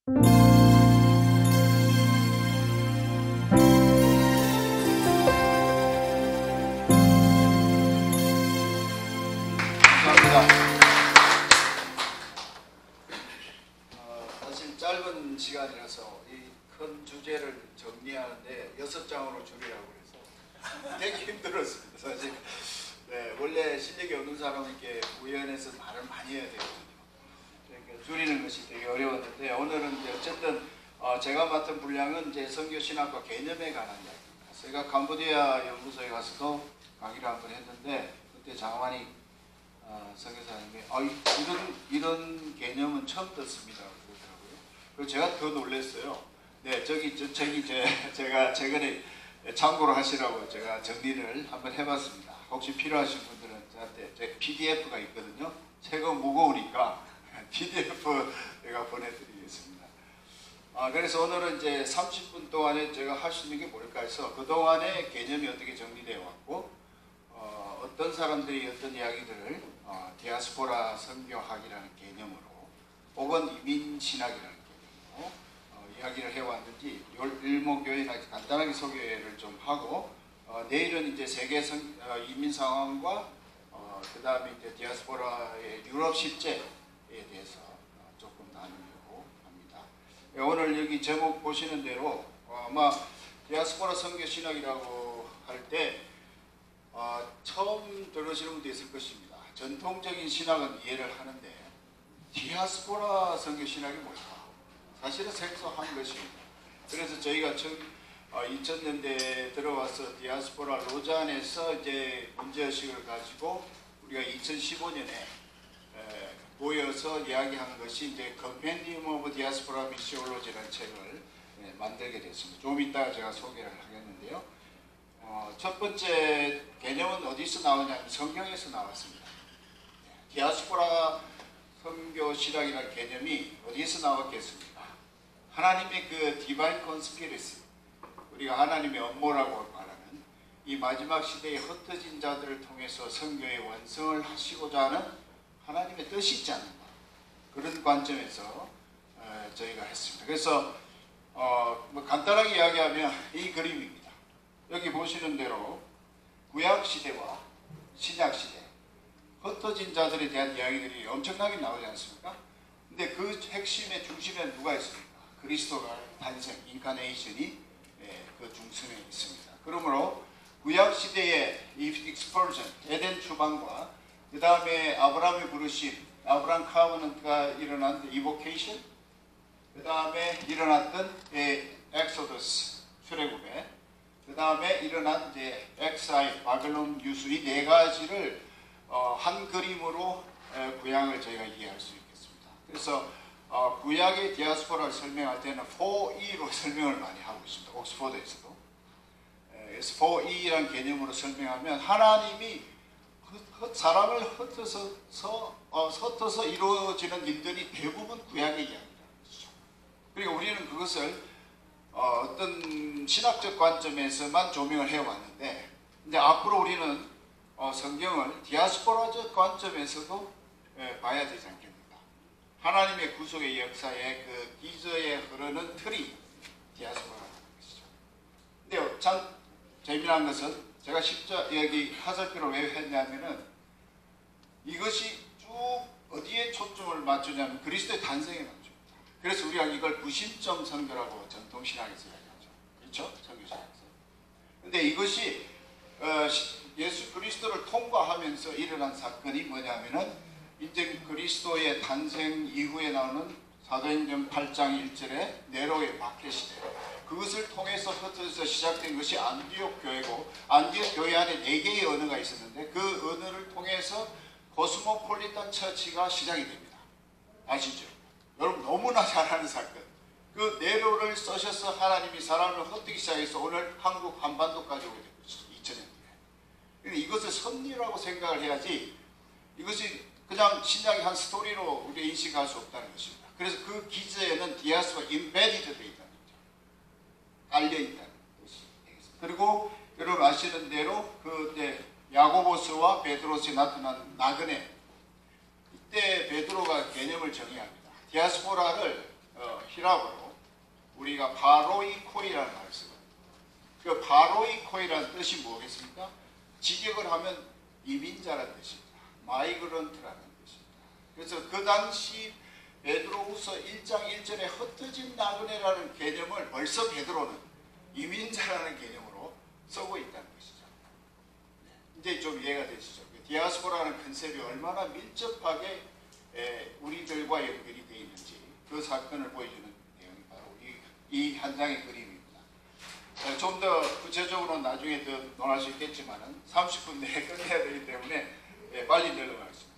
사실 짧은 시간이라서 이 큰 주제를 정리하는데 6장으로 줄이라고 그래서 되게 힘들었습니다. 사실 원래 실력이 없는 사람에게 구현해서 말을 많이 해야 되거든요. 그러니까 줄이는 것이 되게 어려웠는데, 오늘은 이제 어쨌든 제가 맡은 분량은 이제 선교 신학과 개념에 관한 이야기입니다. 제가 캄보디아 연구소에 가서도 강의를 한번 했는데, 그때 장환희 선교사님이 이런 개념은 처음 듣습니다 그러더라고요. 그래서 제가 더 놀랐어요. 네, 제가 최근에 참고로 하시라고 제가 정리를 한번 해봤습니다. 혹시 필요하신 분들은 저한테 제 PDF가 있거든요. 책은 무거우니까 PDF 제가 보내드리겠습니다. 그래서 오늘은 이제 30분 동안에 제가 할 수 있는 게 뭘까 해서 그동안의 개념이 어떻게 정리되어 왔고, 어떤 사람들이 어떤 이야기들을 디아스포라 선교학이라는 개념으로 혹은 이민신학이라는 개념으로 이야기를 해왔는지 일목요연하게 간단하게 소개를 좀 하고, 내일은 이제 세계 이민 상황과 그 다음에 이제 디아스포라의 유럽 실제에 대해서 조금 나누려고 합니다. 오늘 여기 제목 보시는 대로 아마 디아스포라 선교 신학이라고 할 때 처음 들으시는 분도 있을 것입니다. 전통적인 신학은 이해를 하는데 디아스포라 선교 신학이 뭘까? 사실은 생소한 것입니다. 그래서 저희가 2000년대에 들어와서 디아스포라 로잔에서 이제 문제의식을 가지고 우리가 2015년에 모여서 이야기한 것이 이제 Compendium of Diaspora Missiology라는 책을 만들게 됐습니다. 좀 이따가 제가 소개를 하겠는데요. 첫 번째 개념은 어디서 나오냐면 성경에서 나왔습니다. 디아스포라 선교 신학이라는 개념이 어디서 나왔겠습니까? 하나님의 그 디바인 컨스피러시, 우리가 하나님의 업무라고 말하는 이 마지막 시대에 흩어진 자들을 통해서 선교의 완성을 하시고자 하는 하나님의 뜻이 있지 않는가, 그런 관점에서 저희가 했습니다. 그래서 뭐 간단하게 이야기하면 이 그림입니다. 여기 보시는 대로 구약 시대와 신약 시대 흩어진 자들에 대한 이야기들이 엄청나게 나오지 않습니까? 근데 그 핵심의 중심에 누가 있습니까? 그리스도가 탄생, 인카네이션이 그 중심에 있습니다. 그러므로 구약 시대의 익스퍼전, 에덴 추방과 그 다음에 아브라함의 부르심, 아브라함 카버넌트가 일어난 이보케이션, 그 다음에 일어났던 엑소더스, 출애굽에, 그 다음에 일어난 이제 엑사일, 바벨론 유수, 이 네 가지를 한 그림으로 구약을 저희가 이해할 수 있겠습니다. 그래서 구약의 디아스포라를 설명할 때는 4E로 설명을 많이 하고 있습니다. 옥스퍼드에서도. 그래서 4E라는 개념으로 설명하면 하나님이 사람을 흩어서 이루어지는 일들이 대부분 구약의 이야기라는 것이죠. 그리고 우리는 그것을 어떤 신학적 관점에서만 조명을 해왔는데, 근데 앞으로 우리는 성경을 디아스포라적 관점에서도 봐야 되지 않겠습니까? 하나님의 구속의 역사에 그 기저에 흐르는 틀이 디아스포라라는 것이죠. 근데 참 재미난 것은 제가 여기 화살표를 왜 했냐면은 이것이 쭉 어디에 초점을 맞추냐면 그리스도의 탄생에 맞춥니다. 그래서 우리가 이걸 부심점 선교라고 전통신학에서 이야기하죠. 그렇죠? 선교신학에서. 근데 이것이 예수 그리스도를 통과하면서 일어난 사건이 뭐냐면은 이제 그리스도의 탄생 이후에 나오는 사도행전 8장 1절에 네로의 박해 시대, 그것을 통해서 흩어져서 시작된 것이 안디옥 교회고, 안디옥 교회 안에 4개의 언어가 있었는데 그 언어를 통해서 코스모폴리탄 처치가 시작이 됩니다. 아시죠? 여러분 너무나 잘 아는 사건. 그 네로를 써셔서 하나님이 사람을 흩뜨기 시작해서 오늘 한국 한반도까지 오게 된 것이죠. 2000년 뒤에. 이것을 섭리라고 생각을 해야지, 이것이 그냥 신약의 한 스토리로 우리가 인식할 수 없다는 것입니다. 그래서 그 기저에는 디아스포라 인베디드 되어 있다는 거죠. 깔려있다는 것이 되겠습니다. 그리고 여러분 아시는 대로 그때 야고보스와 베드로스에 나타난 나그네, 이때 베드로가 개념을 정의합니다. 디아스포라를 히랍어로 우리가 바로이코이라는 말을 쓰거든요. 그 바로이코이라는 뜻이 뭐겠습니까? 직역을 하면 이민자라는 뜻입니다. 마이그런트라는 뜻입니다. 그래서 그 당시 베드로후서 1장 1절에 흩어진 나그네라는 개념을 벌써 베드로는 이민자라는 개념으로 쓰고 있다는 것이죠. 이제 좀 이해가 되시죠? 디아스포라는 컨셉이 얼마나 밀접하게 우리들과 연결이 되어 있는지 그 사건을 보여주는 내용이 바로 이 한 장의 그림입니다. 좀 더 구체적으로 나중에 더 논할 수 있겠지만 30분 내에 끝내야 되기 때문에 빨리 내려가겠습니다.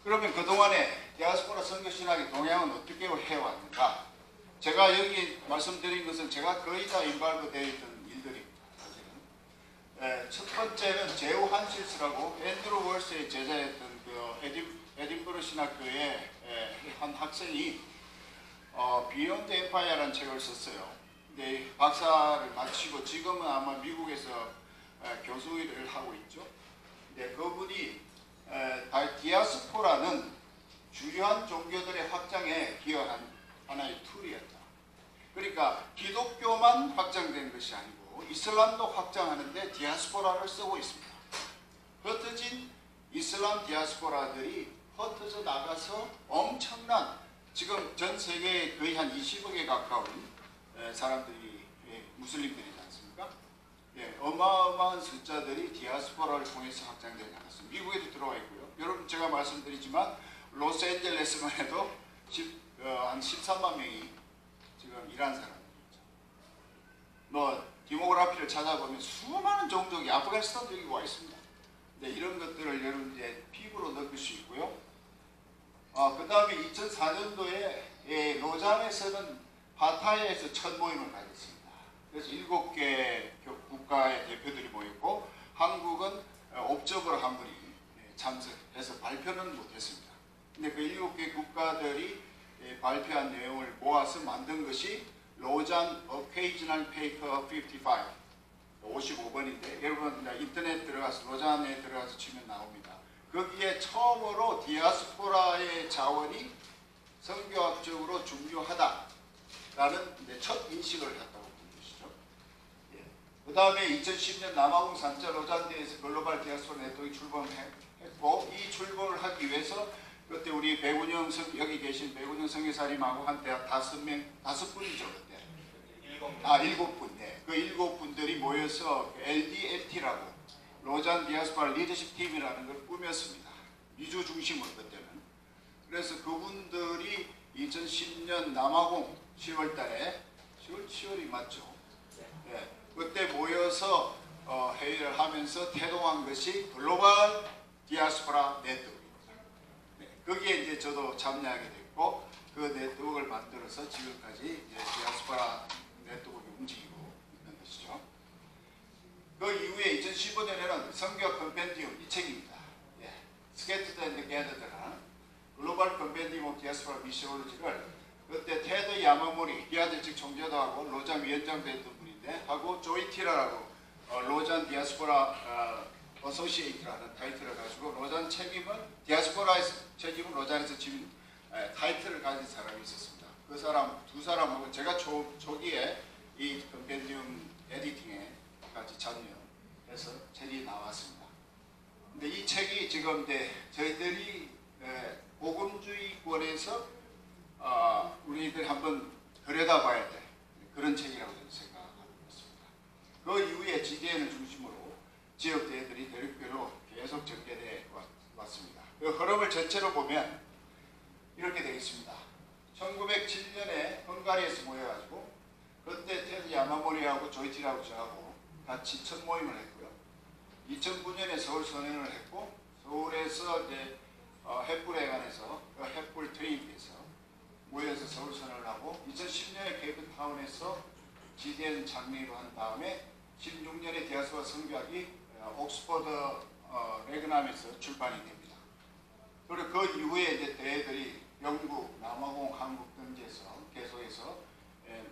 그러면 그동안에 디아스포라 선교신학의 동향은 어떻게 해왔는가? 제가 여기 말씀드린 것은 제가 거의 다 인발브 되어 있던 일들입니다. 첫 번째는 제우 한실스라고 앤드루 월스의 제자였던 그 에딘버러 신학교의 한 학생이 비욘드 엠파이어라는 책을 썼어요. 근데 박사를 마치고 지금은 아마 미국에서 교수 일을 하고 있죠. 근데 그분이 디아스포라는 주요한 종교들의 확장에 기여한 하나의 툴이었다. 그러니까 기독교만 확장된 것이 아니고 이슬람도 확장하는데 디아스포라를 쓰고 있습니다. 흩어진 이슬람 디아스포라들이 흩어져 나가서 엄청난 지금 전 세계에 거의 한 20억에 가까운 사람들이 무슬림들이지 않습니까? 어마어마한 숫자들이 디아스포라를 통해서 확장되어 나갔습니다. 미국에도 들어와 있고요. 여러분 제가 말씀드리지만 로스앤젤레스만 해도 한 13만 명이 지금 일하는 사람들이죠. 디모그래피를 찾아보면 수많은 종족이 아프가니스탄도 여기 와 있습니다. 네, 이런 것들을 여러분 이제 피부로 느낄 수 있고요. 그 다음에 2004년도에 로잔에서는 파타야에서 첫 모임을 가졌습니다. 그래서 7개 국가의 대표들이 모였고 한국은 옵저버로 한 분이 참석해서 발표는 못했습니다. 근데 그 7개 국가들이 발표한 내용을 모아서 만든 것이 로잔 Occasional Paper 55번인데 여러분 인터넷 들어가서 로잔에 들어가서 치면 나옵니다. 거기에 처음으로 디아스포라의 자원이 선교학적으로 중요하다라는 첫 인식을 했다고 보는 것이죠. 그 다음에 2010년 남아공 산자 로잔대에서 글로벌 디아스포라 네트워크가 출범했고 이 출범을 하기 위해서 그때 우리 백운영 여기 계신 백운영 선교사님하고 한때 5분이죠 그때. 7분. 네. 그 7분들이 모여서 LDLT라고 로잔 디아스포라 리더십 팀이라는 걸 꾸몄습니다. 미주 중심으로 그때는. 그래서 그분들이 2010년 남아공 10월 달에 10월이 맞죠? 네. 그때 모여서 회의를 하면서 태동한 것이 글로벌 디아스포라 네트워크입니다. 네. 거기에 이제 저도 참여하게 됐고 그 네트워크를 만들어서 지금까지 이제 디아스포라 네트워크가 움직이고 있는 것이죠. 그 이후에 2015년에는 성교 컴펜디움 이 책입니다. 스케트드 앤드 게더드라는 글로벌 컴펜디움 오브 디아스포라 미시올로지를 그때 테드 야마모리 비아들 측 총재도 하고 로잔 위원장도 했던 분인데 하고 조이티라라고 로잔 디아스포라 어소시에이트라는 타이틀을 가지고 로잔 책임은 디아스포라에서 책임은 로잔에서 지금 타이틀을 가진 사람이 있었습니다. 그 사람 두 사람하고 제가 초기에 이 컴펜디움 에디팅에 같이 참여해서 책이 나왔습니다. 근데 이 책이 지금 이제 저희들이 복음주의권에서 우리들 한번 들여다봐야 될 그런 책이라고 저는 생각하고 있습니다. 그 이후에 GDN을 중심으로 지역 대회들이 대륙별로 계속 전개되어 왔습니다. 그 흐름을 전체로 보면 이렇게 되겠습니다. 1907년에 헝가리에서 모여가지고 그때 테드 야마모리하고 조이티라고 저하고 같이 첫 모임을 했고요. 2009년에 서울 선언을 했고 서울에서 이제 햇불회관에서 그 햇불 트레이닝에서 모여서 서울 선언을 하고 2010년에 케이프타운에서 GDN 장례로 한 다음에 16년에 디아스포라 선교학이 옥스퍼드 레그남에서 출판이 됩니다. 그리고 그 이후에 이제 대회들이 영국, 남아공, 한국 등지에서 계속해서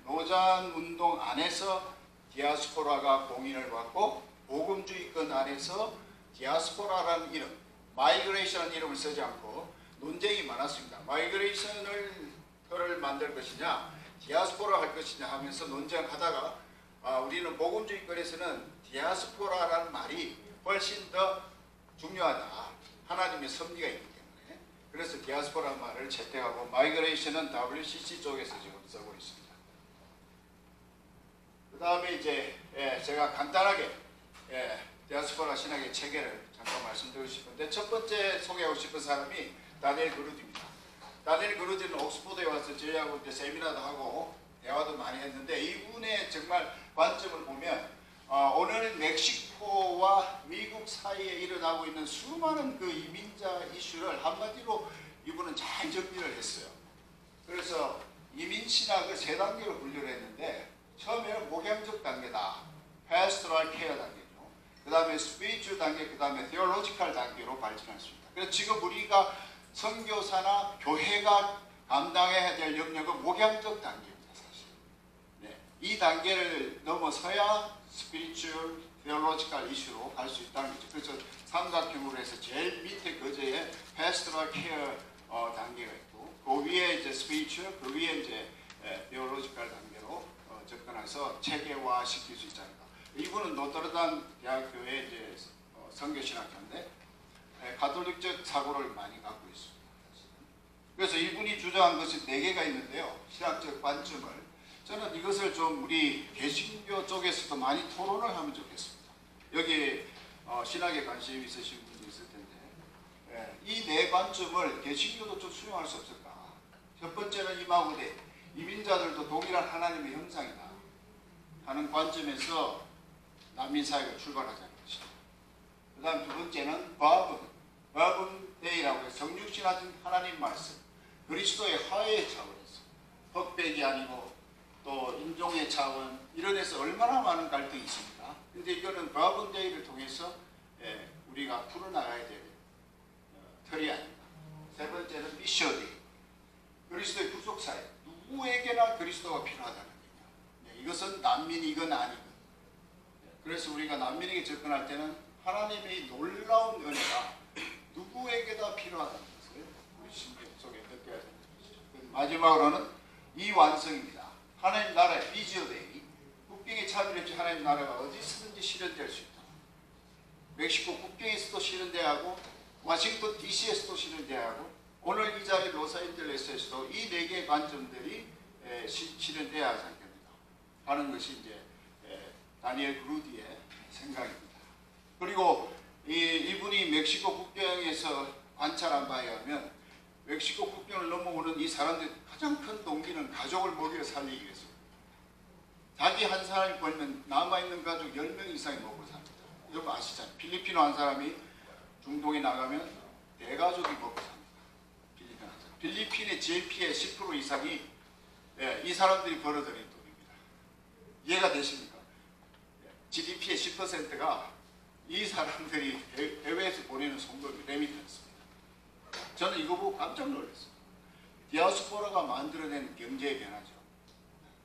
로잔 운동 안에서 디아스포라가 공인을 받고 복음주의권 안에서 디아스포라라는 이름, 마이그레이션이라는 이름을 쓰지 않고 논쟁이 많았습니다. 마이그레이션을 를 만들 것이냐, 디아스포라 할 것이냐 하면서 논쟁하다가 우리는 복음주의권에서는 디아스포라라는 말이 훨씬 더 중요하다. 하나님의 섭리가 있기 때문에. 그래서 디아스포라는 말을 채택하고 마이그레이션은 WCC 쪽에서 지금 쓰고 있습니다. 그 다음에 이제 제가 간단하게 디아스포라 신학의 체계를 잠깐 말씀드리고 싶은데, 첫 번째 소개하고 싶은 사람이 다니엘 그루디입니다. 다니엘 그루디는 옥스포드에 와서 저희하고 이제 세미나도 하고 대화도 많이 했는데, 이분의 정말 관점을 보면 오늘 멕시코와 미국 사이에 일어나고 있는 수많은 그 이민자 이슈를 한마디로 이분은 잘 정리를 했어요. 그래서 이민 신학을 세 단계로 분류를 했는데, 처음에는 목양적 단계다, pastoral care 단계죠. 그 다음에 spiritual 단계, 그 다음에 theological 단계로 발전했습니다. 그래서 지금 우리가 선교사나 교회가 감당해야 될 영역은 목양적 단계입니다, 사실. 네. 이 단계를 넘어서야 spiritual, theological 이슈로 갈 수 있다는 거죠. 그래서 삼각형으로 해서 제일 밑에 거제에 pastoral care 단계가 있고, 그 위에 이제 spiritual, 그 위에 이제 theological 단계로 접근해서 체계화 시킬 수 있지 않을까. 이분은 노트르담 대학교의 이제 선교신학자인데 가톨릭적 사고를 많이 갖고 있습니다. 그래서 이분이 주장한 것이 4개가 있는데요. 신학적 관점을, 저는 이것을 좀 우리 개신교 쪽에서도 많이 토론을 하면 좋겠습니다. 여기 신학에 관심이 있으신 분도 있을 텐데, 이 4관점을 개신교도 좀 수용할 수 없을까. 첫 번째는 이마고대, 이민자들도 동일한 하나님의 형상이다 하는 관점에서 난민사회가 출발하자는 것이죠. 그 다음 두 번째는 버븐데이라고 해서 성육신하신 하나님 말씀, 그리스도의 화해의 차원에서, 흑백이 아니고 또 인종의 차원, 이런 데서 얼마나 많은 갈등이 있습니다. 근데 이거는 버븐데이를 통해서 우리가 풀어나가야 될 틀이 아닙니다. 세 번째는 미셔데이, 그리스도의 구속사회, 누구에게나 그리스도가 필요하다는 얘기예요. 이것은 난민이건 아니건. 그래서 우리가 난민에게 접근할 때는 하나님의 놀라운 은혜가 누구에게나 필요하다는 것을 우리 신경 속에 느껴야 되는 것이죠. 마지막으로는 이 완성입니다. 하나님 나라의 비지어데이, 국경의 차별 없이 하나님 나라가 어디서든지 실현될 수 있다. 멕시코 국경에서도 실현돼야 하고, 워싱턴 DC에서도 실현돼야 하고, 오늘 이 자리 로스앤젤레스에서도 이 4개의 관점들이 실현돼야 하지 않겠는가 하는 것이 이제 다니엘 그루디의 생각입니다. 그리고 이분이 멕시코 국경에서 관찰한 바에 의하면 멕시코 국경을 넘어오는 이 사람들의 가장 큰 동기는 가족을 먹여 살리기 위해서입니다. 자기 한 사람이 벌면 남아있는 가족 10명 이상이 먹고 삽니다. 여러분 아시잖아요. 필리핀 한 사람이 중동에 나가면 대가족이 먹고 삽니다. 필리핀의 GDP의 10% 이상이 이 사람들이 벌어들인 돈입니다. 이해가 되십니까? GDP의 10%가 이 사람들이 해외에서 보내는 송금이 레미턴스입니다. 저는 이거 보고 깜짝 놀랐어요. 디아스포라가 만들어낸 경제의 변화죠.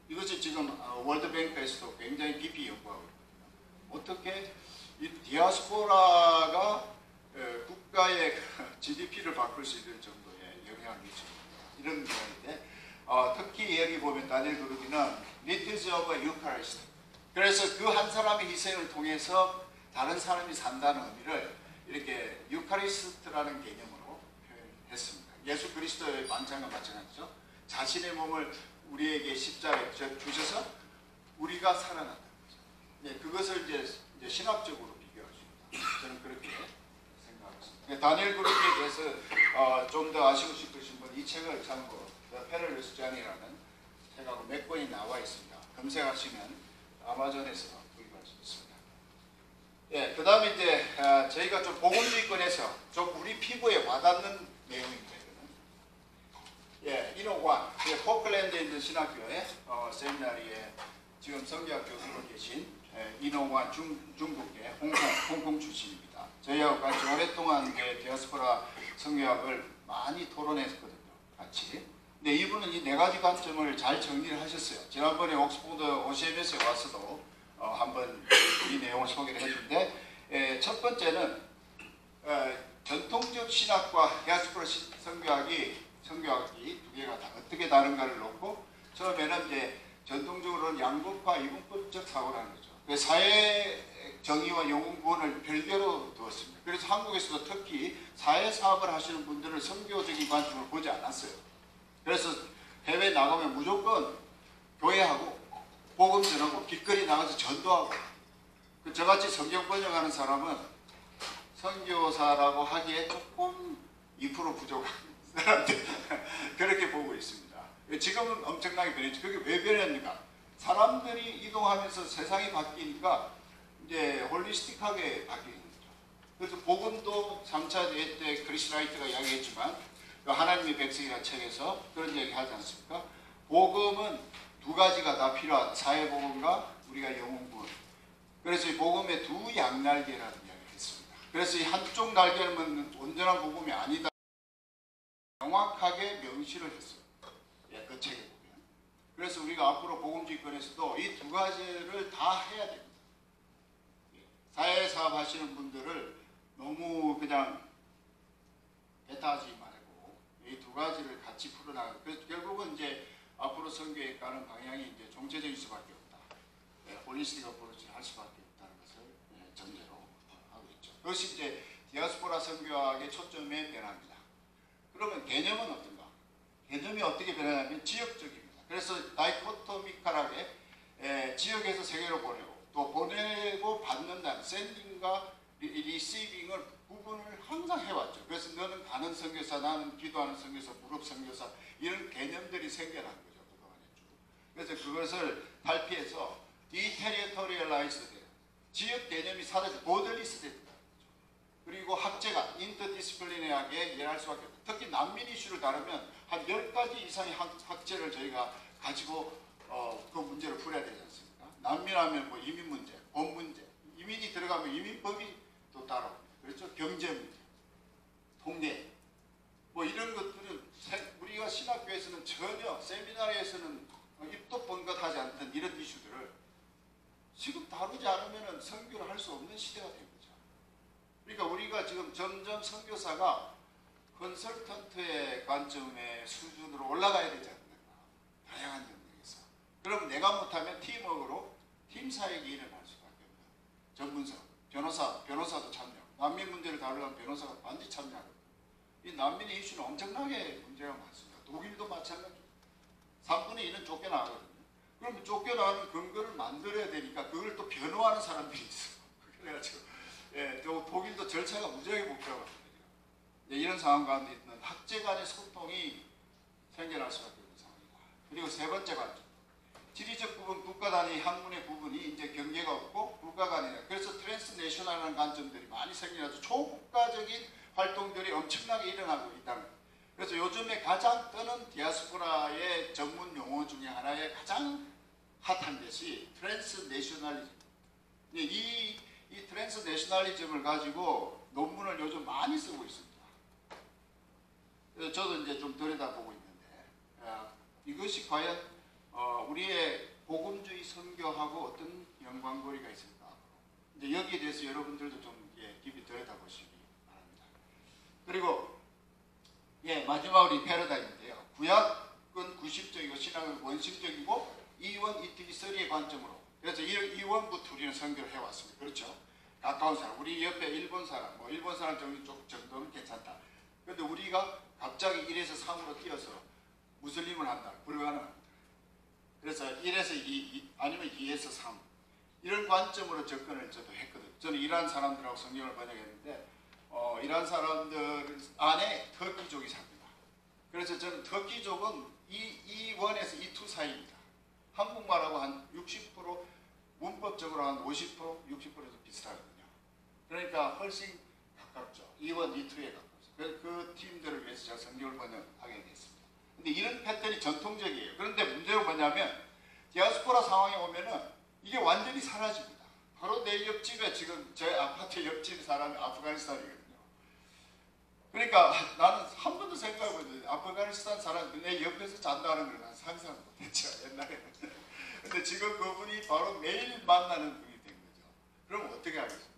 이것이 지금 월드뱅크에서도 굉장히 깊이 연구하고 있거든요. 어떻게 이 디아스포라가 국가의 GDP를 바꿀 수 있는 정도의 영향을 미치고 이런 내용인데, 특히 여기 보면 다니엘 그루디는 리트즈 오브 유카리스트, 그래서 그 한 사람의 희생을 통해서 다른 사람이 산다는 의미를 이렇게 유카리스트라는 개념으로 표현했습니다. 예수 그리스도의 반찬과 마찬가지죠. 자신의 몸을 우리에게 십자가에 주셔서 우리가 살아난다는 거죠. 네, 그것을 이제 신학적으로 비교할 수 있다. 저는 그렇게 생각하고 있습니다. 다니엘 그루디에 대해서 좀 더 아시고 싶으신 분 이 책을 참고 The Perilous Journey라는 책하고 몇 권이 나와 있습니다. 검색하시면 아마존에서 구입할 수 있습니다. 예, 그 다음에 이제 저희가 좀 복음주의권에서 좀 우리 피부에 와닿는 내용입니다. 예, 인호관, 포클랜드에 있는 신학교의 세미나리에 지금 성교학 교수로 계신 인호관 중국계 홍콩 출신입니다. 저희하고 같이 오랫동안 디아스포라 성교학을 많이 토론했거든요. 같이. 근데 이분은 이 4가지 관점을 잘 정리를 하셨어요. 지난번에 옥스포드 OCMS에 와서도 한번 이 내용을 소개를 했는데, 첫 번째는 전통적 신학과 디아스포라 성교학이 선교학이 두 개가 다 어떻게 다른가를 놓고 처음에는 이제 전통적으로는 양극화 이분법적 사고라는 거죠. 그 사회 정의와 영웅구원을 별개로 두었습니다. 그래서 한국에서도 특히 사회 사업을 하시는 분들은 선교적인 관점으로 보지 않았어요. 그래서 해외 나가면 무조건 교회하고 복음 전하고 길거리 나가서 전도하고 저같이 성경 번역하는 사람은 선교사라고 하기에 조금 2% 부족한 사람들 그렇게 보고 있습니다. 지금은 엄청나게 변했죠. 그게 왜 변했는가? 사람들이 이동하면서 세상이 바뀌니까 이제 홀리스틱하게 바뀌는 거죠. 그래서 복음도 3차 대회 때 크리스 라이트가 이야기했지만 하나님의 백성이라는 책에서 그런 얘기 하지 않습니까? 복음은 두 가지가 다 필요하다. 사회복음과 우리가 영웅구원. 그래서 이 복음의 두 양날개라는 이야기를 했습니다. 그래서 이 한쪽 날개는 온전한 복음이 아니다. 명확하게 명시를 했어요. 예, 그 책에 보면. 그래서 우리가 앞으로 복음집권에서도 이 두 가지를 다 해야 됩니다. 사회사업 하시는 분들을 너무 그냥 배타하지 말고 이 두 가지를 같이 풀어나가고 그래서 결국은 이제 앞으로 선교에 가는 방향이 이제 종체적일 수밖에 없다. 예, 홀리스틱 어프로치를 할 수밖에 없다는 것을 전제로 하고 있죠. 그것이 이제 디아스포라 선교학의 초점의 변화입니다. 그러면 개념은 어떤가? 개념이 어떻게 변하냐면 지역적입니다. 그래서 다이코토미컬하게 지역에서 세계로 보내고 또 보내고 받는다는 샌딩과 리시빙을 구분을 항상 해왔죠. 그래서 너는 가는 선교사, 나는 기도하는 선교사, 무릎 선교사 이런 개념들이 생겨난 거죠. 그동안에 쭉. 그래서 그것을 탈피해서 디테리토리얼라이즈 돼요. 지역 개념이 사라져 보더리스 됩니다. 그리고 학제가 인터디스플리네하게 이해할 수밖에 없어요. 특히 난민 이슈를 다루면 한 10가지 이상의 학제를 저희가 가지고 그 문제를 풀어야 되지 않습니까? 난민하면 뭐 이민 문제, 법 문제, 이민이 들어가면 이민법이 또 따로 그렇죠? 경제 문제, 통계 뭐 이런 것들은 우리가 신학교에서는 전혀 세미나리에서는 입도 번긋하지 않던 이런 이슈들을 지금 다루지 않으면 선교를 할 수 없는 시대가 된 거죠. 그러니까 우리가 지금 점점 선교사가 컨설턴트의 관점의 수준으로 올라가야 되지 않는가. 다양한 영역에서. 그럼 내가 못하면 팀워크로 팀 사역이 일어날 수밖에 없는 전문성, 변호사도 참여. 난민 문제를 다루려면 변호사가 반드시 참여하거든요. 이 난민의 이슈는 엄청나게 문제가 많습니다. 독일도 마찬가지입니다. 3분의 2는 쫓겨나거든요. 그럼 쫓겨나는 근거를 만들어야 되니까 그걸 또 변호하는 사람들이 있어요. 그래가지고 예, 또 독일도 절차가 무지하게 복잡하거든요. 이런 상황 가운데 있는 학제 간의 소통이 생겨날 수밖에 없는 상황이다. 그리고 세 번째 관점. 지리적 부분, 국가 단위 학문의 부분이 이제 경계가 없고 국가 간이다. 그래서 트랜스내셔널한 관점들이 많이 생겨나서 초국가적인 활동들이 엄청나게 일어나고 있다는 거예요. 그래서 요즘에 가장 뜨는 디아스포라의 전문 용어 중에 하나의 가장 핫한 것이 트랜스내셔널리즘. 이 트랜스내셔널리즘을 가지고 논문을 요즘 많이 쓰고 있습니다. 그래서 저도 이제 좀 들여다보고 있는데 이것이 과연 우리의 복음주의 선교하고 어떤 연관고리가 있을까? 이제 여기에 대해서 여러분들도 좀 깊이 들여다보시기 바랍니다. 그리고 마지막으로 이 패러다임인데요. 구약은 구심적이고 신학은 원심적이고 이원, 이특이, 서리의 관점으로. 그래서 이원부터 우리는 선교를 해왔습니다. 그렇죠? 가까운 사람, 우리 옆에 일본 사람, 뭐 일본 사람 정도는 괜찮다. 그런데 우리가 갑자기 1에서 3으로 뛰어서 무슬림을 한다. 불가능합니다. 그래서 1에서 2 아니면 2에서 3 이런 관점으로 접근을 저도 했거든요. 저는 이란 사람들하고 성경을 번역했는데 이란 사람들 안에 터키족이 삽니다. 그래서 저는 터키족은 E1에서 E2 사이입니다. 한국말하고 한 60% 문법적으로 한 50%, 60%도 비슷하거든요. 그러니까 훨씬 가깝죠. E1, E2에 가깝죠. 그래서 그 팀들을 위해서 제가 성경을 번역하게 됐습니다. 근데 이런 패턴이 전통적이에요. 그런데 문제가 뭐냐면 디아스포라 상황에 오면은 이게 완전히 사라집니다. 바로 내 옆집에 지금 제 아파트 옆집 사람이 아프가니스탄이거든요. 그러니까 나는 한 번도 생각해 보지 아프가니스탄 사람 내 옆에서 잔다는 걸 난 상상 못했죠. 옛날에는. 근데 지금 그분이 바로 매일 만나는 분이 된 거죠. 그럼 어떻게 하겠습니까?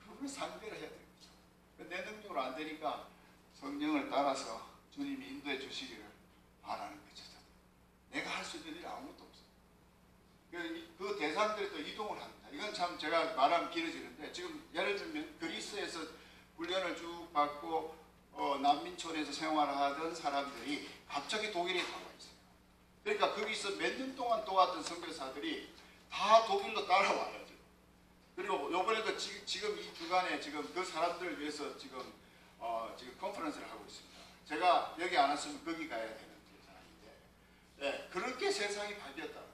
그분을 상대를 해야 되는 거죠. 내 능력으로 안 되니까 성경을 따라서 주님이 인도해 주시기를 바라는 거죠. 내가 할 수 있는 일이 아무것도 없어요. 그 대상들이 또 이동을 합니다. 이건 참 제가 말하면 길어지는데, 지금 예를 들면 그리스에서 훈련을 쭉 받고 난민촌에서 생활하던 사람들이 갑자기 독일에 나와 있어요. 그러니까 거기서 몇 년 동안 도왔던 선교사들이 다 독일로 따라와요. 그리고 요번에도 지금 이 주간에 지금 그 사람들을 위해서 지금 컨퍼런스를 하고 있습니다. 제가 여기 안 왔으면 거기 가야 되는 세상인데, 네, 그렇게 세상이 바뀌었다는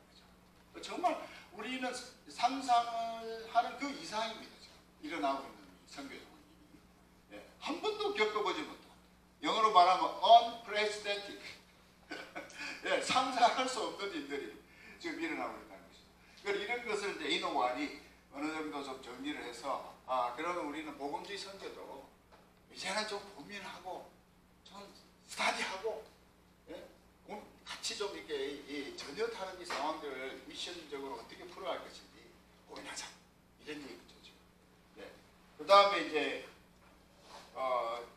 거죠. 정말 우리는 상상을 하는 그 이상입니다. 지금 일어나고 있는 선교 상황이. 네, 한 번도 겪어보지 못한, 영어로 말하면 unprecedented, 네, 상상할 수 없는 일들이 지금 일어나고 있다는 것이죠. 그러니까 이런 것을 이제 이노완이 어느 정도 좀 정리를 해서, 그러면 우리는 복음주의 선교도 이제는 좀 고민하고 좀 스타디하고, 예? 같이 좀 이렇게 전혀 다른 이 상황들을 미션적으로 어떻게 풀어갈 것인지 고민하자, 이런 얘기죠. 네. 그 다음에 이제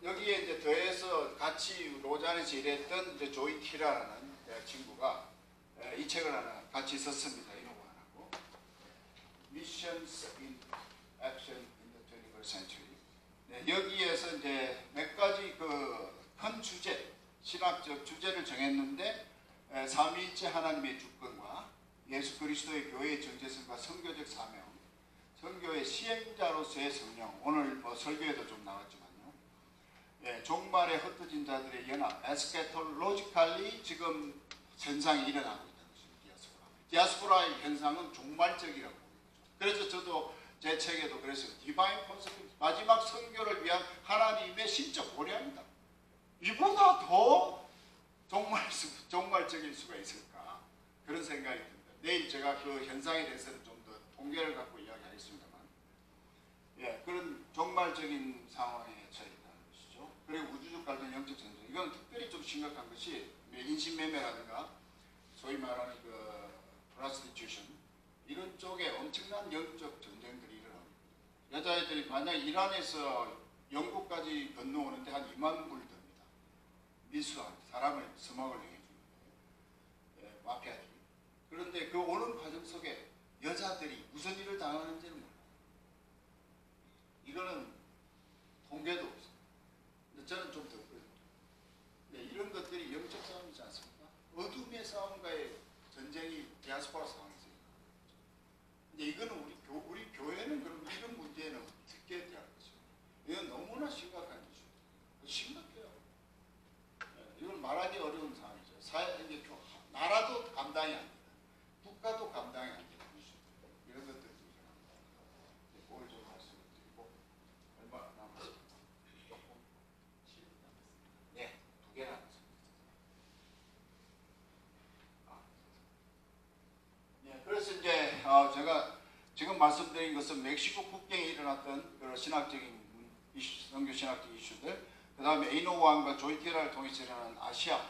여기에 이제 더해서 같이 로잔에서 일했던 이제 조이 티라라는 친구가 이 책을 하나 같이 썼습니다. 이노완하고 Missions in Action in the 21st Century. 네, 여기에서 이제 몇 가지 그 큰 주제, 신학적 주제를 정했는데, 삼위일체 하나님의 주권과 예수 그리스도의 교회의 정체성과 선교적 사명, 선교의 시행자로서의 성령, 오늘 뭐 설교에도 좀 나왔지만요. 예, 종말에 흩어진 자들의 연합, 에스케톨로지칼리 지금 현상이 일어나고 있다는 것입니다. 디아스포라의 현상은 종말적이라고 봅니다. 그래서 저도 제 책에도 그랬어요. 디바인 콘서트, 마지막 선교를 위한 하나님의 신적 고려입니다. 이보다 더 종말적일 수가 있을까, 그런 생각이 듭니다. 내일 제가 그 현상에 대해서는 좀 더 통계를 갖고 이야기하겠습니다만, 예, 그런 종말적인 상황에 처해 있다는 것이죠. 그리고 우주적 갈등, 영적 전쟁, 이건 특별히 좀 심각한 것이 인신매매라든가 소위 말하는 그 프로스티튜션, 이런 쪽에 엄청난 영적 전쟁들이 일어납니다. 여자애들이 만약 이란에서 영국까지 건너오는데 한 2만 불 듭니다. 밀수한 사람을 서막을 내주는 예, 마피아들이. 그런데 그 오는 과정 속에 여자들이 무슨 일을 당하는지는 몰라요. 이거는 통계도 없어요. 근데 저는 좀 더 그래요. 네, 이런 것들이 영적 싸움이지 않습니까? 어둠의 싸움과의 전쟁이 디아스포라 상황이죠. 근데 이거는 우리 교회는 그럼 이런 문제는 어떻게 대할 것입니까? 이건 너무나 심각한 이슈입니다. 심각해요. 네, 이건 말하기 어려운 상황이죠. 나라도 감당이 안 돼요. 국가도 감당이 안 되는 이슈입니다. 이런 것들이 일어납니다. 그걸 좀 말씀을 드리고, 얼마 남았습니까? 조금 7분 남았습니다. 네, 2개 남았습니다. 네, 그래서 이제 제가 지금 말씀드린 것은 멕시코 국경에 일어났던 그런 신학적인 이슈, 선교 신학적 이슈들, 그 다음에 에이노완과 조이티라를 통해서 일어나는 아시아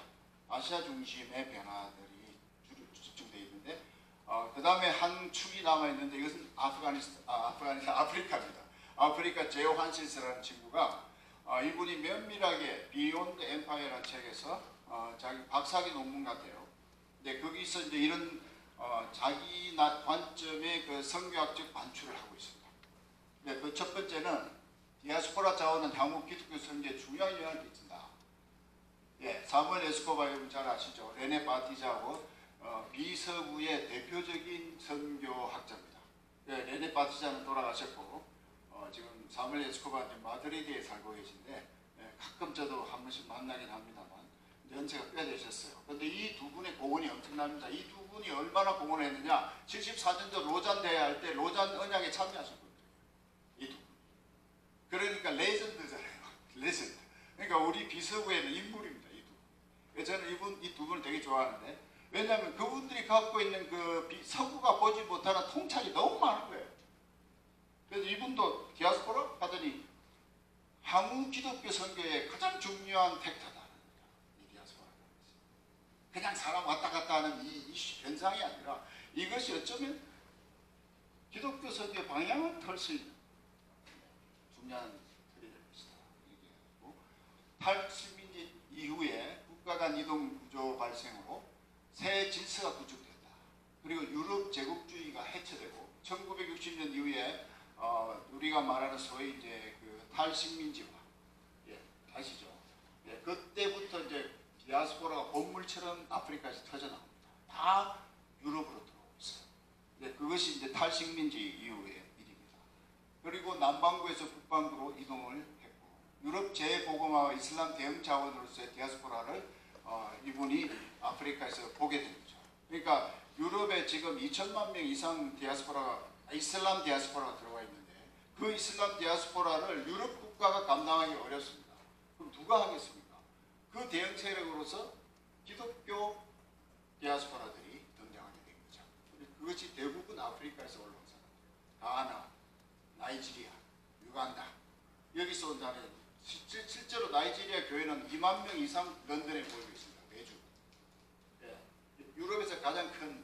중심의 변화들이 주로 집중되어 있는데, 그 다음에 한 축이 남아 있는데 이것은 아프리카입니다. 아프리카 제오 한신스라는 친구가 이분이 면밀하게 비욘드 엠파이어라는 책에서 자기 박사학위 논문 같아요. 근데 거기서 이제 이런 자기 관점의 그 선교학적 반출을 하고 있습니다. 네, 그 첫 번째는 디아스포라 자원은 한국 기독교 선교에 중요한 영향을 끼친다. 예, 사무엘 에스코바 여러분 잘 아시죠? 레네 바티자하고 비서부의 대표적인 선교학자입니다. 예, 레네 바티자는 돌아가셨고 지금 사무엘 에스코바 마드리드에 살고 계신데, 예, 가끔 저도 한 번씩 만나긴 합니다만 연세가 꽤 되셨어요. 그런데 이 두 분의 공헌이 엄청납니다. 이 두 분이 얼마나 공헌을 했느냐, 74년도 로잔 대회 할 때 로잔 언약에 참여하신 분들이에요. 이 두 분. 그러니까 레전드잖아요. 레전드. 그러니까 우리 비서부에는 인물입니다. 이 두 분. 저는 이 두 분을 되게 좋아하는데, 왜냐하면 그분들이 갖고 있는 그 서구가 보지 못하는 통찰이 너무 많은 거예요. 그래서 이분도 디아스포라 하더니 한국 기독교 선교의 가장 중요한 팩터다. 이 디아스포라. 그냥 사람 왔다 갔다 하는 이 현상이 아니라 이것이 어쩌면 기독교 선교의 방향을 털 수 있는 중요한 틀이 될 것이다. 80인지 이후에 국가 간 이동 구조 발생으로 새 질서가 구축됐다. 그리고 유럽 제국주의가 해체되고 1960년 이후에 우리가 말하는 소위 이제 그 탈식민지화, 예, 아시죠? 예, 그때부터 이제 디아스포라가 본물처럼 아프리카에서 터져나옵니다. 다 유럽으로 들어오고 있어요. 예, 그것이 이제 탈식민지 이후의 일입니다. 그리고 남반구에서 북반구로 이동을 했고 유럽 재보고마와 이슬람 대응 자원으로서의 디아스포라를 이분이 아프리카에서 보게 된 거죠. 그러니까 유럽에 지금 2천만 명 이상 이슬람 디아스포라가 들어와 있는데 그 이슬람 디아스포라를 유럽 국가가 감당하기 어렵습니다. 그럼 누가 하겠습니까? 그 대응 세력으로서 기독교 디아스포라들이 등장하게 된 거죠. 그것이 대부분 아프리카에서 올라온 사람들. 가나, 나이지리아, 유간다. 여기서 온 사람이 실제로 나이지리아 교회는 2만 명 이상 런던에 모이고 있습니다. 매주. 예. 유럽에서 가장 큰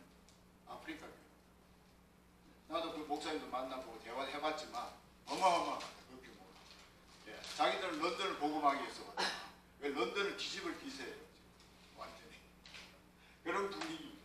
아프리카 교회. 나도 그 목사님도 만나고 대화해봤지만 어마어마하다. 그 규모가. 예. 자기들은 런던을 복음하기 위해서 왔다. 왜 런던을 뒤집을 기세예요. 완전히. 그런 분위기입니다.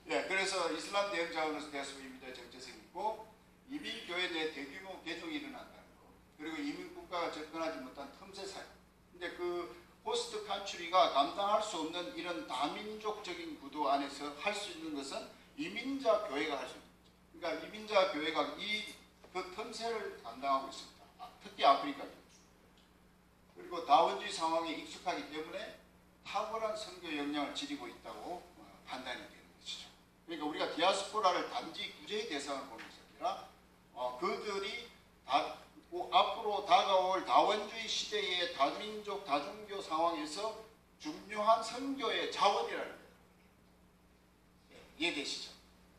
예. 그래서 이슬람 대응 자원으로서 대수입니다. 정체성이 있고 이민교회에 대해 대규모 개종이 일어난다는 거. 그리고 이민국가가 접근하지 못한 틈새 사역. 근데 그 호스트 칸츄리가 감당할 수 없는 이런 다민족적인 구도 안에서 할 수 있는 것은 이민자 교회가 할 수 있는 거죠. 그러니까 이민자 교회가 그 틈새를 감당하고 있습니다. 특히 아프리카. 그리고 다원주의 상황에 익숙하기 때문에 탁월한 선교 역량을 지니고 있다고 판단이 되는 것이죠. 그러니까 우리가 디아스포라를 단지 구제의 대상을 보는 것이 아니라 그들이 앞으로 다가올 다원주의 시대의 다민족 다종교 상황에서 중요한 선교의 자원이라는 거예요. 이해되시죠?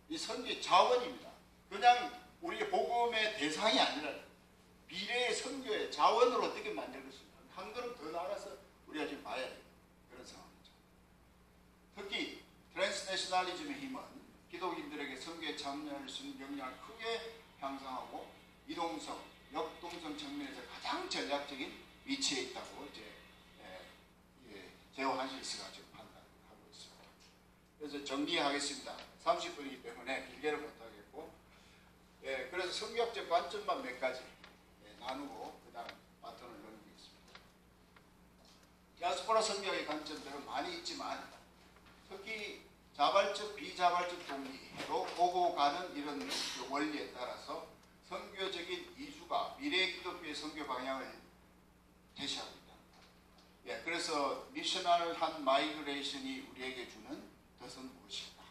이 선교의 자원입니다. 그냥 우리의 복음의 대상이 아니라 미래의 선교의 자원을 어떻게 만들 것인가. 한 걸음 더 나아가서 우리가 지금 봐야 돼요. 그런 상황이죠. 특히 트랜스내셔널리즘의 힘은 기독인들에게 선교에 참여할 수 있는 역량을 크게 향상하고 이동성, 역동성 측면에서 가장 전략적인 위치에 있다고 이제 제호 한실스가 지금 판단하고 있습니다. 그래서 정리하겠습니다. 30분이기 때문에 길게는 못하겠고, 그래서 성경적 관점만 몇 가지 나누고 그 다음 바톤을 넘기겠습니다. 디아스포라 성경의 관점들은 많이 있지만 특히 자발적, 비자발적 동기로 오고 가는 이런 그 원리에 따라서 선교적인 이주가 미래의 기독교의 선교 방향을 제시하고 있다. 그래서 미셔널한 마이그레이션이 우리에게 주는 뜻은 무엇일까?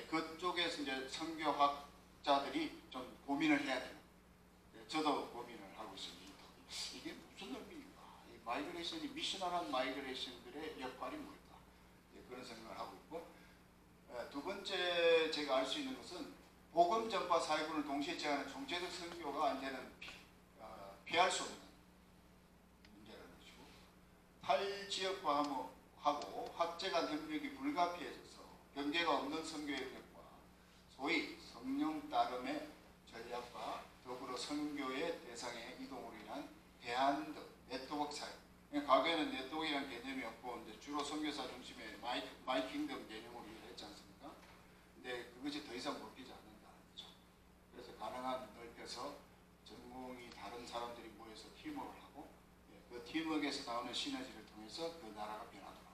그쪽에서 이제 선교학자들이 좀 고민을 해야 돼요. 저도 고민을 하고 있습니다. 이게 무슨 의미인가? 이 마이그레이션이 미셔널한 마이그레이션들의 역할이 뭘까? 그런 생각을 하고 있고, 두 번째 제가 알 수 있는 것은 복음 전파 사역을 동시에 제하는 총체적 선교가 이제는 피할 수 없는 문제라는 것이고, 탈지역화하고 학제 간 협력이 불가피해져서 경계가 없는 선교 영역과 소위 성령 따름의 전략과 더불어 선교의 대상의 이동으로 인한 대안 등 네트워크 사역. 과거에는 네트워크라는 개념이 없고 이제 주로 선교사 중심의 마이킹덤 개념으로 했지 않습니까? 근데 그것이 더 이상 먹히지 않는다는 거죠. 그래서 가능한 넓혀서 전공이 다른 사람들이 모여서 팀워크를 하고 그 팀워크에서 나오는 시너지를 통해서 그 나라가 변하도록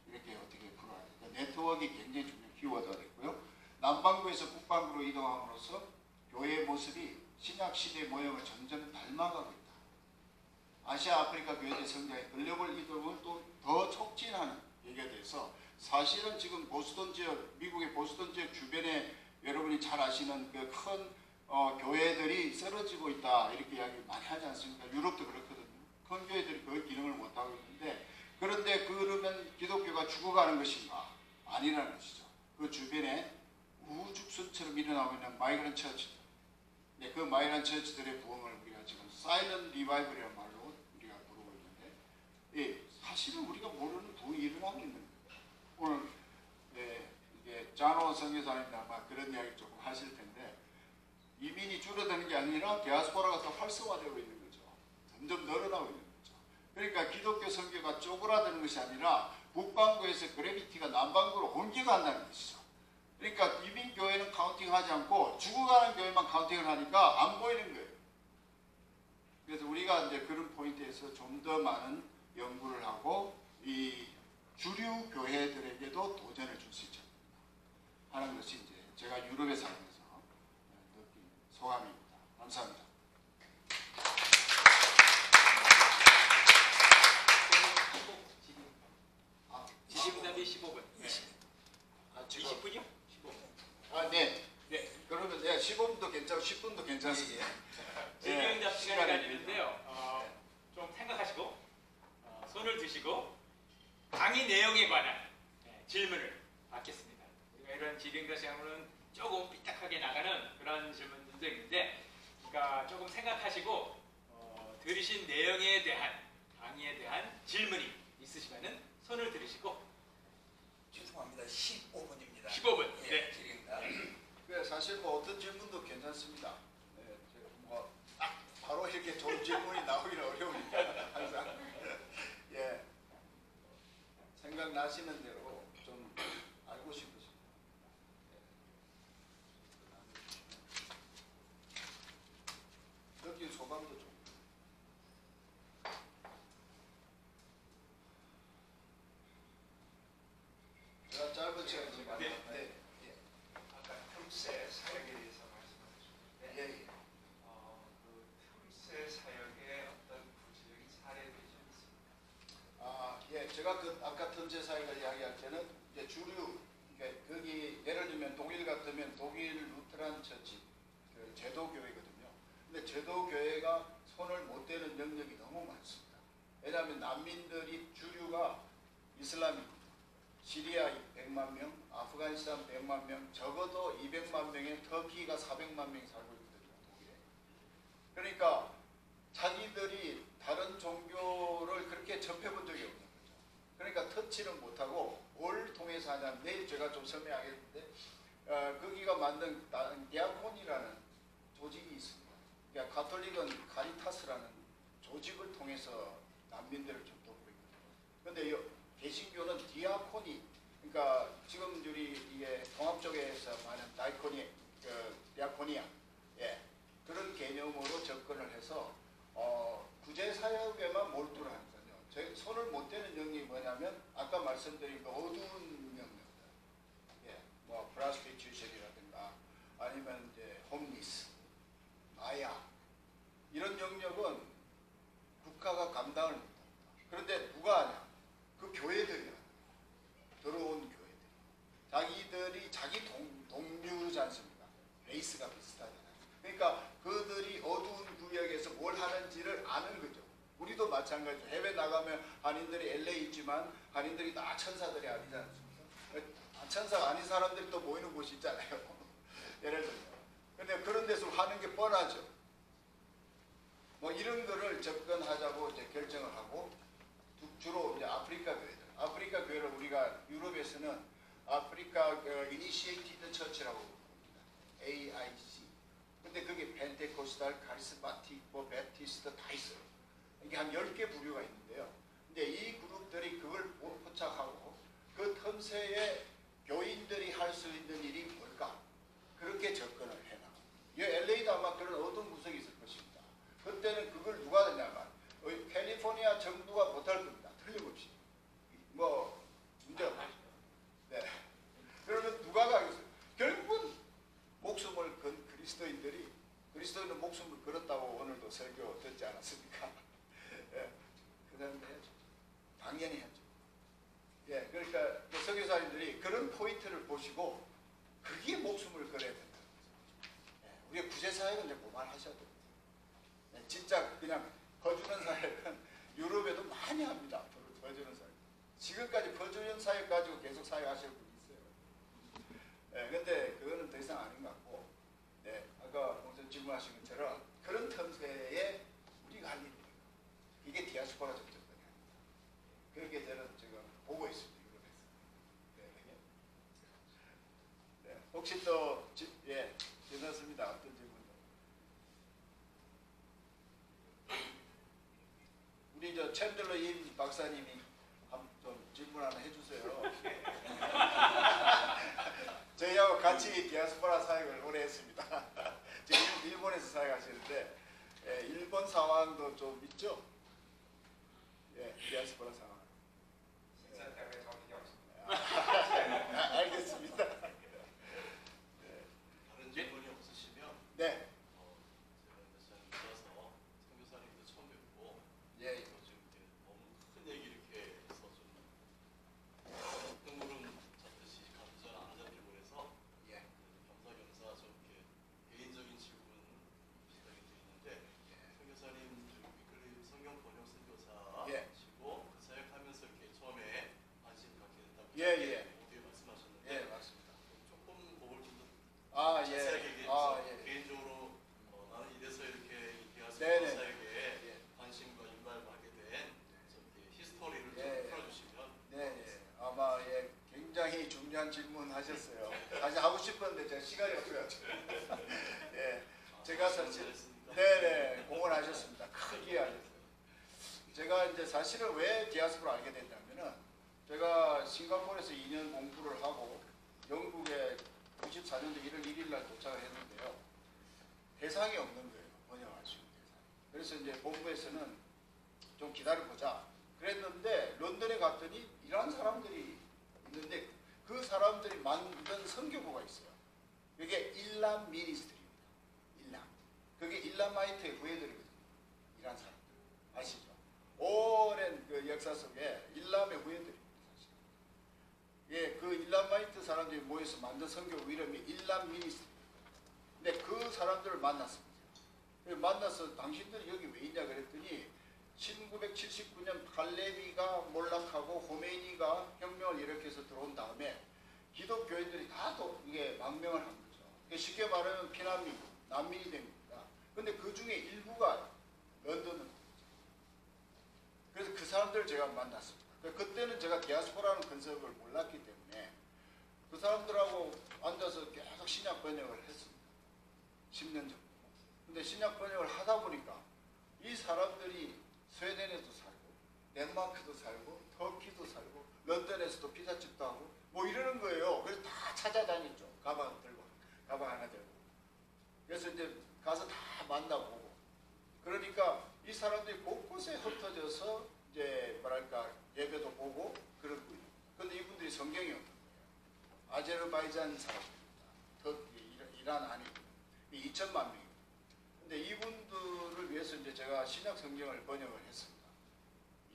이렇게 어떻게 풀어야 돼요. 그러니까 네트워크가 굉장히 중요한 키워드가 됐고요. 남반구에서 북반구로 이동함으로써 교회의 모습이 신약시대의 모형을 점점 닮아가고 있다. 아시아 아프리카 교회의 성장의 글로벌 이동을 또 더 촉진하는 얘기가 돼서 사실은 지금 보스턴 지역, 미국의 보스턴 지역 주변에 여러분이 잘 아시는 그 큰 교회들이 쓰러지고 있다 이렇게 이야기 많이 하지 않습니까? 유럽도 그렇거든요. 큰 교회들이 그 기능을 못하고 있는데 그런데 그러면 기독교가 죽어가는 것인가? 아니라는 것이죠. 그 주변에 우죽순처럼 일어나고 있는 마이그런트 처치들, 그 마이그런트 처치들의 부흥을 우리가 지금 사이런 리바이벌이라는 말로 우리가 부르고 있는데 사실은 우리가 모르는 부흥이 일어나고 있는 거예요. 오늘 이게 자노 선교사님도 아마 그런 이야기 조금 하실 텐데 이민이 줄어드는 게 아니라 디아스포라가 더 활성화되고 있는 거죠. 점점 늘어나고 있는 거죠. 그러니까 기독교 선교가 쪼그라드는 것이 아니라 북반구에서 그래비티가 남반구로 옮겨간다는 것이죠. 그러니까 이민 교회는 카운팅하지 않고 죽어가는 교회만 카운팅을 하니까 안 보이는 거예요. 그래서 우리가 이제 그런 포인트에서 좀 더 많은 연구를 하고 이 주류 교회들에게도 도전을 줄 수 있지 않습니까? 하는 것이 이제 제가 유럽에 살면서 느낀 소감입니다. 감사합니다. 지금답이 15분. 네. 20분이요? 15분. 네. 네. 그러면 15분도 괜찮고 10분도 괜찮습니다. 질의응답 시간이 가지는데요. 좀 생각하시고 손을 드시고 강의 내용에 관한 질문을 받겠습니다. 우리가 이런 질의응답 시간은 조금 삐딱하게 나가는 그런 질문들도 있는데, 그러니까 조금 생각하시고 들으신 내용에 대한 강의에 대한 질문이 있으시면은 손을 들으시고. 죄송합니다. 15분입니다. 15분. 예, 네. 질의응답. 사실 뭐 어떤 질문도 괜찮습니다. 네, 뭐 딱 바로 이렇게 좋은 질문이 나오기는 어려우니까 항상 예 생각나시는 대로 좀 알고 싶으십니다. 느낀 소감도 좀. 제가 짧은 시간 지금 네. 아까 틈새 사역에 대해서 말씀하셨는데 예. 그 틈새 사역의 어떤 구체적인 사례들이 좀 있습니까? 예, 제가 그 아까 틈새 사회가 이야기할 때는 이제 주류, 그러니까 거기 예를 들면 독일 같으면 독일 루트란 처치, 그 제도교회거든요. 근데 제도교회가 손을 못 대는 영역이 너무 많습니다. 왜냐하면 난민들이 주류가 이슬람입니다. 시리아 100만 명, 아프가니스탄 100만 명, 적어도 200만 명에 터키가 400만 명이 살고 있거든요. 독일에. 그러니까 자기들이 다른 종교를 그렇게 접해본 적이 없는 거죠. 그러니까 터치는 못하고 뭘 통해서 하냐면 내일 제가 좀 설명하겠는데 거기가 만든 디아콘이라는 조직이 있습니다. 그러니까 가톨릭은 카리타스라는 조직을 통해서 난민들을 좀 돕고 있거든요. 그런데 개신교는 디아코니, 그러니까 지금 우리 이게 통합 쪽에서 말하는 다이코니, 디아코니아, 예, 그런 개념으로 접근을 해서 구제 사역에만 몰두를 하는 거죠. 제 손을 못 대는 영역이 뭐냐면 아까 말씀드린 그 어두운 영역들, 예, 뭐 프라스티튜션이라든가 아니면 이제 홈리스, 마약 이런 영역은 국가가 감당을 못합니다. 그런데 누가 하냐? 그 교회들이야. 들어온 교회들. 자기들이 자기 동료지 않습니까? 베이스가 비슷하잖아요. 그러니까 그들이 어두운 구역에서 뭘 하는지를 아는 거죠. 우리도 마찬가지죠. 해외 나가면 한인들이 LA 있지만 한인들이 다 천사들이 아니지 않습니까? 천사가 아닌 사람들이 또 모이는 곳이 있잖아요. 예를 들면. 근데 그런 데서 하는 게 뻔하죠. 뭐 이런 거를 접근하자고 이제 결정을 하고 주로 이제 아프리카 교회들. 아프리카 교회를 우리가 유럽에서는 아프리카 이니시에이티드 처치라고 부릅니다. AIC. 근데 그게 펜테코스탈, 카리스마틱, 뭐 베티스트 다 있어요. 이게 한 10개 부류가 있는데요. 근데 이 그룹들이 그걸 포착하고 그 틈새에 교인들이 할 수 있는 일이 뭘까? 그렇게 접근을 해놔. 이 LA도 아마 그런 어두운 구석이 있을 것입니다. 그때는 그걸 누가 하냐면 캘리포니아 정부가 못할 겁니다. 틀림없이. 뭐 문제 없죠. 네. 그러면 누가 가겠어요? 결국은 목숨을 건 그리스도인은 목숨을 걸었다고 오늘도 설교 듣지 않았습니까? 예. 그 사람들 해야죠. 당연히 해야죠. 예. 그러니까 선교사님들이 그런 포인트를 보시고 그게 목숨을 걸어야 된다. 예. 우리가 구제사역은 이제 그만하셔야 됩니다. 예. 진짜 그냥 퍼주는 사역은 유럽에도 많이 합니다. 앞으로 퍼주는 사역. 지금까지 퍼주는 사역 가지고 계속 사역하시는 분이 있어요. 예, 근데 그거는 더 이상 아닌 것 같고, 네, 아까 목사님 질문하신 것처럼 그런 틈새에 우리가 할 일이에요. 이게 디아스포라 접촉단이 아닙니다. 그렇게 저는 지금 보고 있습니다. 유럽에서. 네, 네. 혹시 또, 예, 괜찮습니다. 어떤 질문도. 우리 저 챈들러 박사님이 좀 질문 하나 해주세요. 저희하고 같이 디아스포라 사역을 오래 했습니다. 지금 일본에서 사역하시는데 일본 상황도 좀 있죠? 예, 디아스포라 상황. 신사 때문에 정신이 없습니다. 알겠습니다. 다른 질문이 없으시면 네. 제가 몇 시간에 들어서 선교사님도 처음 뵙고 예. 또 지금 이렇게 너무 큰 얘기 이렇게 해서 좀 흥물은 잡듯이 감전 안 잡히고 해서 예. 겸사겸사 좀 이렇게 개인적인 질문 비슷하게 드리는데 선교사님 위클리 성경 번역 예. 선교사시고 그 사역하면서 이렇게 처음에 관심 갖게 됐다고 예, 예. 어떻게 말씀하셨는데 예, 맞습니다. 조금 그걸 좀더 아, 자세하게 예. 얘기해서 아, 예. 개인적으로 나는 이래서 이렇게 디아스포라 네네. 사역에 예. 관심과 인발을 받게 된 이렇게 히스토리를 예. 좀 풀어주시면 네, 예. 아마 예, 굉장히 중요한 질문 하셨어요. 다시 하고 싶었는데 제가 시간이 없어가지고. 예, 제가 사실 잘했습니다. 네네 공헌하셨습니다. 크게 하셨어요. 제가 이제 사실은 왜 디아스포라 알게 됐냐면은 제가 싱가포르에서 2년 공부를 하고 영국에 94년도 1월 1일 날 도착을 했는데요. 대상이 없는 거예요. 번역할 수 있는 대상이. 그래서 이제 본부에서는 좀 기다려보자. 그랬는데 런던에 갔더니 이런 사람들이 있는데 그 사람들이 만든 선교부가 있어요. 그게 일람 미니스트리입니다. 일람. 그게 일람마이트의 후예들이거든요. 이란 사람들. 아시죠? 오랜 그 역사 속에 일람의 후예들입니다. 사실. 예, 그 일람마이트 사람들이 모여서 만든 선교부 이름이 일람 미니스트리. 근데 그 사람들을 만났습니다. 만나서 당신들이 여기 왜 있냐 그랬더니 1979년 칼레비가 몰락하고 호메이니가 혁명을 일으켜서 들어온 다음에 기독교인들이 다 이게 망명을 한 거죠. 쉽게 말하면 피난민, 난민이 된 겁니다. 근데 그 중에 일부가 런던으로 갔죠. 그래서 그 사람들을 제가 만났습니다. 그때는 제가 디아스포라는 컨셉을 몰랐기 때문에 그 사람들하고 앉아서 계속 신약 번역을 했습니다. 10년 정도. 근데 신약 번역을 하다 보니까 이 사람들이 스웨덴에도 살고 덴마크도 살고 터키도 살고 런던에서도 피자집도 하고 뭐 이러는 거예요. 그래서 다 찾아다녔죠. 가방 들고 가방 하나 들고. 그래서 이제 가서 다 만나보고 그러니까 이 사람들이 곳곳에 흩어져서 이제 뭐랄까 예배도 보고 그런 거예요. 근데 이분들이 성경이 없는 거예요. 아제르바이잔 사람입니다. 터키, 이란 아니고 2천만 명입니다. 근데 이분들을 위해서 이제 제가 신약 성경을 번역을 했습니다.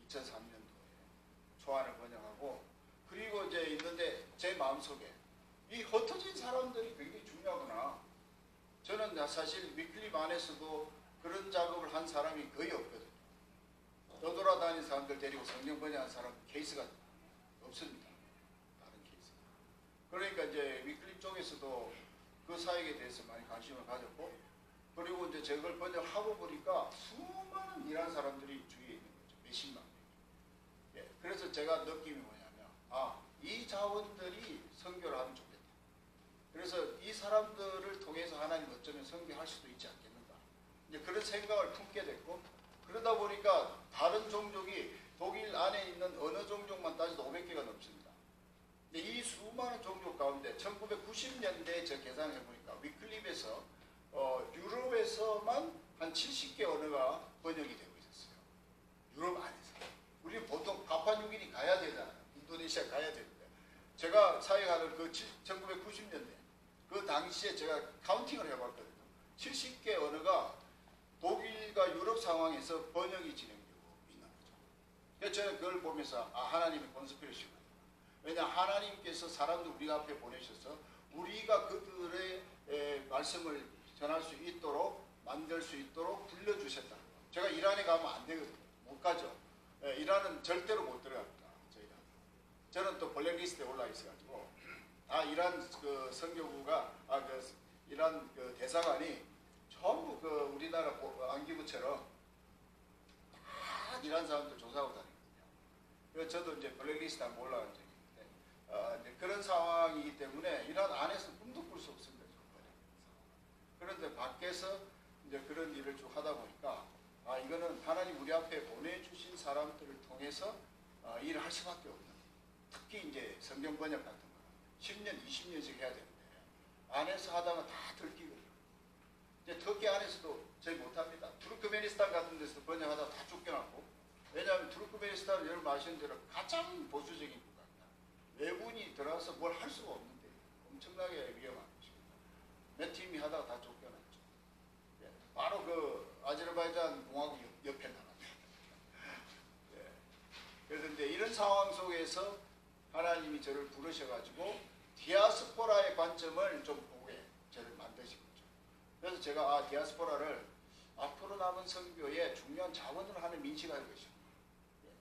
2003년도에 초안을 번역하고 그리고 이제 있는데 제 마음속에 이 흩어진 사람들이 굉장히 중요하구나. 저는 사실 위클립 안에서도 그런 작업을 한 사람이 거의 없거든요. 떠돌아다니는 사람들 데리고 성경 번역한 사람 케이스가 없습니다. 다른 케이스. 그러니까 이제 위클립 쪽에서도 그 사역에 대해서 많이 관심을 가졌고 그리고 이제 저걸 번역하고 보니까 수많은 이란 사람들이 주위에 있는 거죠. 몇십만 명. 예, 그래서 제가 느낌이 뭐냐면 이 자원들이 선교를 하면 좋겠다. 그래서 이 사람들을 통해서 하나님 어쩌면 선교할 수도 있지 않겠는가. 이제 그런 생각을 품게 됐고 그러다 보니까 다른 종족이 독일 안에 있는 어느 종족만 따져도 500개가 넘습니다. 근데 이 수많은 종족 가운데 1990년대에 제가 계산을 해보니까 위클립에서 유럽에서만 한 70개 언어가 번역이 되고 있었어요. 유럽 안에서. 우리 보통 파푸아뉴기니 가야 되잖아요. 인도네시아 가야 되는데. 제가 사역하는 그 1990년대 그 당시에 제가 카운팅을 해봤거든요. 70개 언어가 독일과 유럽 상황에서 번역이 진행되고 있는 거죠. 그래서 저는 그걸 보면서 하나님의 컨스피러시구나. 왜냐 하나님께서 사람들 우리 앞에 보내셔서 우리가 그들의 말씀을 전할 수 있도록 만들 수 있도록 불러주셨다는 거. 제가 이란에 가면 안 되거든요. 못 가죠. 이란은 절대로 못 들어갑니다. 저희가. 저는 또 블랙리스트에 올라 있어가지고 이란 그 선교부가 그 이란 그 대사관이 전부 그 우리나라 안기부처럼 다 이란 사람들 조사하고 다니거든요. 그래서 저도 이제 블랙리스트 한번 올라간 적이 있는데 이제 그런 상황이기 때문에 이란 안에서 꿈도 꿀 수 없습니다. 그런데 밖에서 이제 그런 일을 쭉 하다 보니까 중요한 거는 하나님 우리 앞에 보내주신 사람들을 통해서 일을 할 수밖에 없는, 특히 이제 성경 번역 같은 거 10년, 20년씩 해야 되는데 안에서 하다가 다 들키거든요. 이제 터키 안에서도 저희 못합니다. 투르크메니스탄 같은 데서 번역하다가 다 쫓겨났고, 왜냐하면 투르크메니스탄은 여러분 아시는 대로 가장 보수적인 국가입니다. 외군이 들어와서 뭘 할 수가 없는데 엄청나게 위험한 것입니다. 몇 팀이 하다가 다 쫓겨났죠. 예, 바로 그 아제르바이잔 공화국 옆에 나라입니다. 예. 그래서 이제 이런 상황 속에서 하나님이 저를 부르셔가지고 디아스포라의 관점을 좀 보게 저를 만드신 거죠. 그래서 제가 디아스포라를 앞으로 남은 선교에 중요한 자원을 하는 민식할 것이고,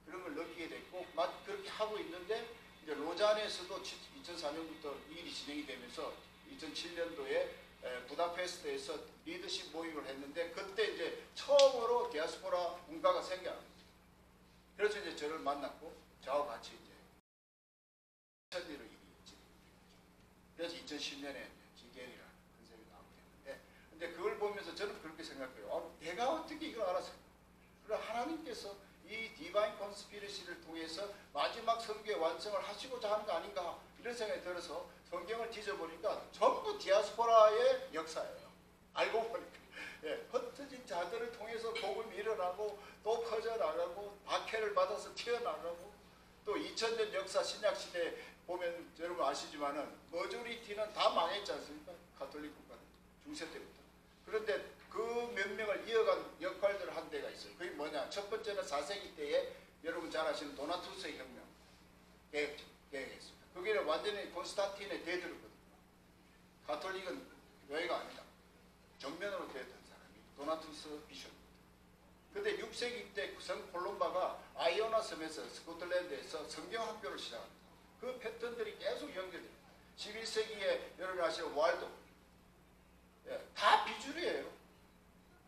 그런 걸 느끼게 됐고, 그렇게 하고 있는데 이제 로잔에서도 2004년부터 이 일이 진행이 되면서 2007년도에 부다페스트에서 리더십 모임을 했는데, 그때 이제 처음으로 디아스포라 문가가 생겨납니다. 그래서 이제 저를 만났고 저하고 같이 이제 천리로 일이 진행이 되죠. 그래서 2010년에 지겔이라는 컨셉이 나오게 됐는데, 근데 그걸 보면서 저는 그렇게 생각해요. 내가 어떻게 이걸 알았을까? 그리고 하나님께서 이 디바인 컨스피러시를 통해서 마지막 선교의 완성을 하시고자 하는 거 아닌가, 이런 생각이 들어서 성경을 뒤져보니까 전부 디아스포라의 역사예요. 알고 보니까. 예, 흩어진 자들을 통해서 복음이 일어나고 또 퍼져나가고 박해를 받아서 튀어나가고, 또 2000년 역사 신약시대 보면 여러분 아시지만은 머조리티는 다 망했지 않습니까? 가톨릭 국가는 중세 때부터. 그런데 그 몇 명을 이어간 역할들을 한 데가 있어요. 그게 뭐냐? 첫 번째는 4세기 때에 여러분 잘 아시는 도나투스의 혁명 계획했습니다. 그게 완전히 콘스탄틴의 대들었거든요. 가톨릭은 교회가 아니다. 정면으로 대했던 사람이 도나투스 비숍입니다. 근데 6세기 때 성 콜롬바가 아이오나 섬에서 스코틀랜드에서 성경학교를 시작합니다. 그 패턴들이 계속 연결돼요. 11세기에 여러분 아시는 왈도, 예, 다 비주류예요.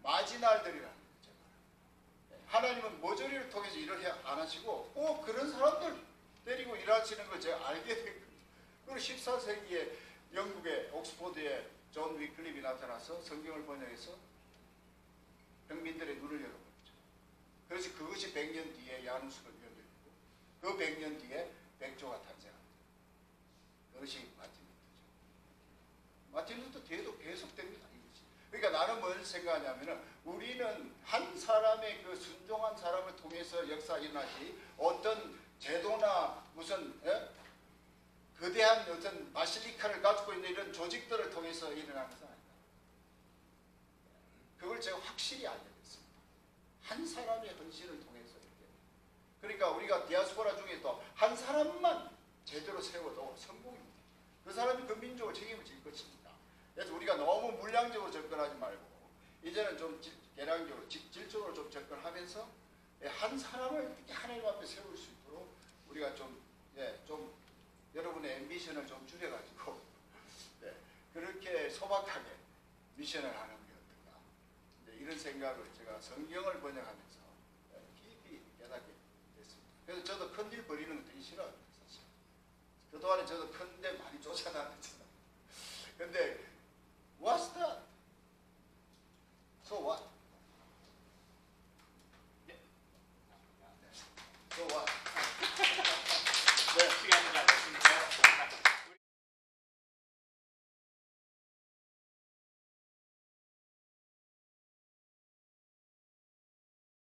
마지날들이라는 거죠. 하나님은 머저리를 통해서 일을 안 하시고 꼭 그런 사람들 데리고 일하시는 걸 제가 알게 됐거든요. 그리고 14세기에 영국의 옥스포드에 존 위클립이 나타나서 성경을 번역해서 평민들의 눈을 열어버렸죠. 그래서 그것이 100년 뒤에 야누스가 연결되고, 그 100년 뒤에 백조가 탄생합니다. 그것이 마틴 루터죠. 마틴 루터 뒤에도 계속됩니다. 이것이. 그러니까 나는 뭘 생각하냐면은, 우리는 한 사람의 그 순종한 사람을 통해서 역사가 일어나지, 어떤 제도나 무슨 거대한 어떤 바실리카를 가지고 있는 이런 조직들을 통해서 일어나는 것은 아니다. 그걸 제가 확실히 알게 됐습니다. 한 사람의 헌신을 통해서 이렇게. 그러니까 우리가 디아스포라 중에도 한 사람만 제대로 세워도 성공입니다. 그 사람이 그 민족을 책임을 질 것입니다. 그래서 우리가 너무 물량적으로 접근하지 말고 이제는 좀 개량적으로, 질적으로 좀 접근하면서 한 사람을 특히 하나님 앞에 세울 수 있도록 우리가 좀 여러분의 앰비션을 좀 줄여가지고 그렇게 소박하게 미션을 하는 게 어떨까, 이런 생각을 제가 성경을 번역하면서 깊이 깨닫게 됐습니다. 그래서 저도 큰일 벌이는 거 되게 싫어요. 사실 그동안에 저도 큰데 많이 쫓아다녔잖아요. 근데 what's that? So what?